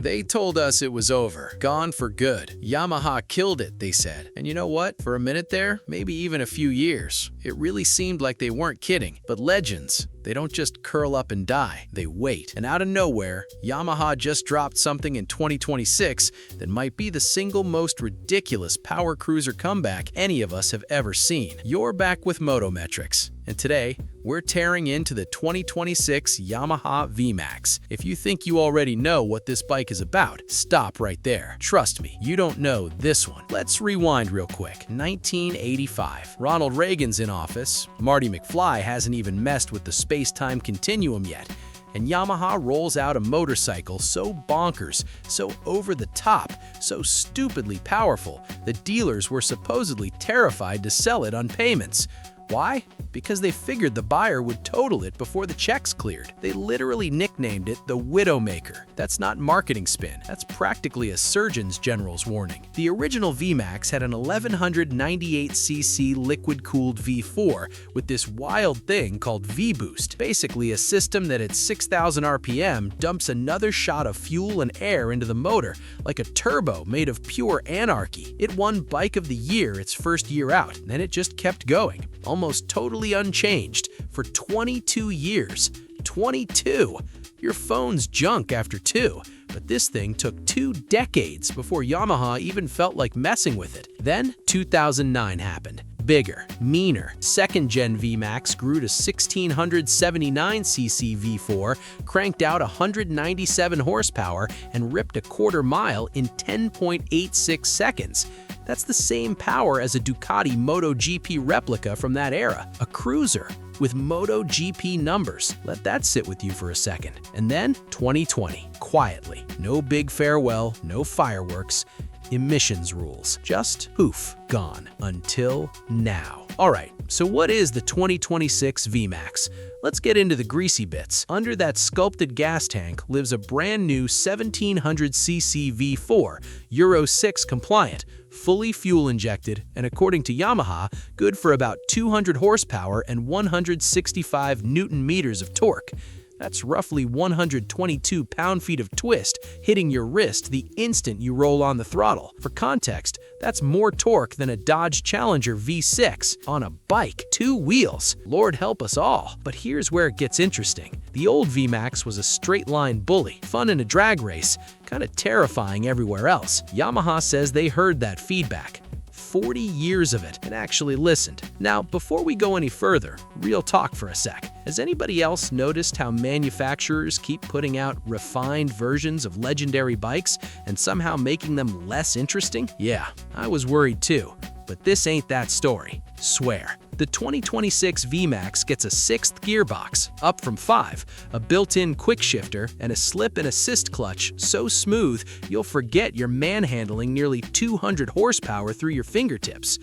They told us it was over, gone for good. Yamaha killed it, they said. And you know what? For a minute there, maybe even a few years, it really seemed like they weren't kidding. But legends, they don't just curl up and die, they wait. And out of nowhere, Yamaha just dropped something in 2026 that might be the single most ridiculous power cruiser comeback any of us have ever seen. You're back with Motometrics, and today, we're tearing into the 2026 Yamaha VMAX. If you think you already know what this bike is about, stop right there. Trust me, you don't know this one. Let's rewind real quick. 1985. Ronald Reagan's in office. Marty McFly hasn't even messed with the space-time continuum yet. And Yamaha rolls out a motorcycle so bonkers, so over the top, so stupidly powerful that dealers were supposedly terrified to sell it on payments. Why? Because they figured the buyer would total it before the checks cleared. They literally nicknamed it the Widowmaker. That's not marketing spin. That's practically a Surgeon General's warning. The original VMAX had an 1198cc liquid-cooled V4 with this wild thing called V-Boost, basically a system that at 6,000 RPM dumps another shot of fuel and air into the motor, like a turbo made of pure anarchy. It won Bike of the Year its first year out, and then it just kept going. Almost totally unchanged for 22 years. 22! Your phone's junk after 2, but this thing took 2 decades before Yamaha even felt like messing with it. Then 2009 happened. Bigger, meaner. Second-gen VMAX grew to 1679cc V4, cranked out 197 horsepower, and ripped a quarter mile in 10.86 seconds. That's the same power as a Ducati MotoGP replica from that era. A cruiser with MotoGP numbers. Let that sit with you for a second. And then 2020, quietly. No big farewell, no fireworks. Emissions rules. Just poof, gone. Until now. Alright, so what is the 2026 VMAX? Let's get into the greasy bits. Under that sculpted gas tank lives a brand new 1700cc V4, Euro 6 compliant, fully fuel injected, and according to Yamaha, good for about 200 horsepower and 165 newton meters of torque. That's roughly 122 pound-feet of twist hitting your wrist the instant you roll on the throttle. For context, that's more torque than a Dodge Challenger V6 on a bike, 2 wheels. Lord help us all. But here's where it gets interesting. The old VMAX was a straight-line bully, fun in a drag race, kind of terrifying everywhere else. Yamaha says they heard that feedback. 40 years of it and actually listened. Now, before we go any further, real talk for a sec. Has anybody else noticed how manufacturers keep putting out refined versions of legendary bikes and somehow making them less interesting? Yeah, I was worried too. But this ain't that story. Swear. The 2026 VMAX gets a 6th gearbox, up from 5, a built-in quick shifter, and a slip and assist clutch so smooth you'll forget you're manhandling nearly 200 horsepower through your fingertips.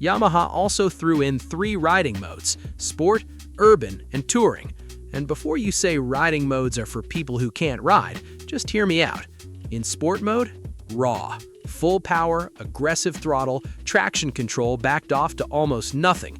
Yamaha also threw in 3 riding modes: Sport, Urban, and Touring. And before you say riding modes are for people who can't ride, just hear me out. In Sport mode, raw. Full power, aggressive throttle, traction control backed off to almost nothing.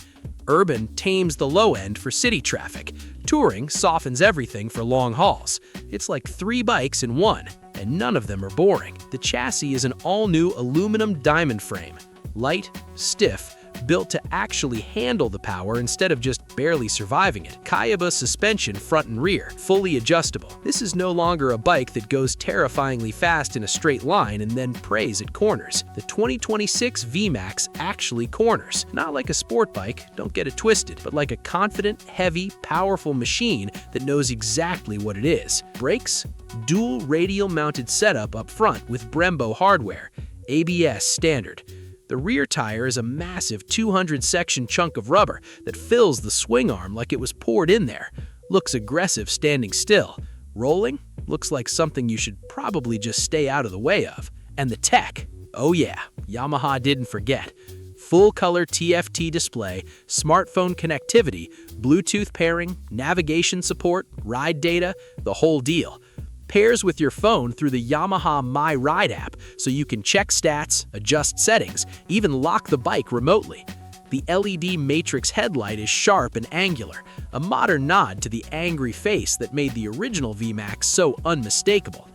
Urban tames the low end for city traffic. Touring softens everything for long hauls. It's like 3 bikes in one, and none of them are boring. The chassis is an all-new aluminum diamond frame. Light, stiff, built to actually handle the power instead of just barely surviving it. Kayaba suspension front and rear, fully adjustable. This is no longer a bike that goes terrifyingly fast in a straight line and then prays at corners. The 2026 VMAX actually corners. Not like a sport bike, don't get it twisted, but like a confident, heavy, powerful machine that knows exactly what it is. Brakes? Dual radial mounted setup up front with Brembo hardware. ABS standard. The rear tire is a massive 200-section chunk of rubber that fills the swing arm like it was poured in there. Looks aggressive standing still. Rolling? Looks like something you should probably just stay out of the way of. And the tech? Oh yeah, Yamaha didn't forget. Full-color TFT display, smartphone connectivity, Bluetooth pairing, navigation support, ride data, the whole deal. Pairs with your phone through the Yamaha My Ride app so you can check stats, adjust settings, even lock the bike remotely. The LED matrix headlight is sharp and angular, a modern nod to the angry face that made the original VMAX so unmistakable.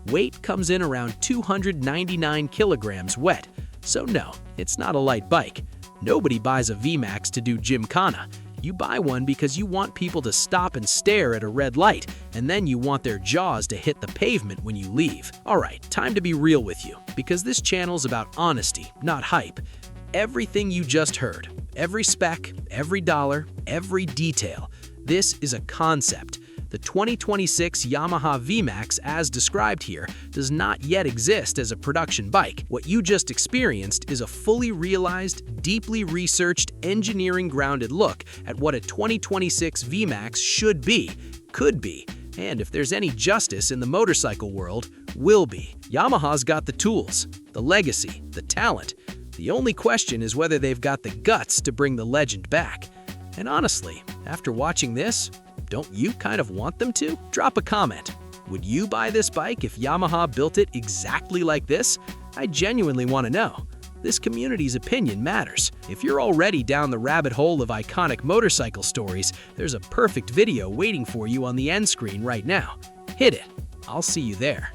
Weight comes in around 299 kilograms wet, so no, it's not a light bike. Nobody buys a VMAX to do gymkhana. You buy one because you want people to stop and stare at a red light, and then you want their jaws to hit the pavement when you leave. Alright, time to be real with you, because this channel's about honesty, not hype. Everything you just heard, every spec, every dollar, every detail, this is a concept. The 2026 Yamaha VMAX, as described here, does not yet exist as a production bike. What you just experienced is a fully realized, deeply researched, engineering-grounded look at what a 2026 VMAX should be, could be, and if there's any justice in the motorcycle world, will be. Yamaha's got the tools, the legacy, the talent. The only question is whether they've got the guts to bring the legend back. And honestly, after watching this, don't you kind of want them to? Drop a comment. Would you buy this bike if Yamaha built it exactly like this? I genuinely want to know. This community's opinion matters. If you're already down the rabbit hole of iconic motorcycle stories, there's a perfect video waiting for you on the end screen right now. Hit it. I'll see you there.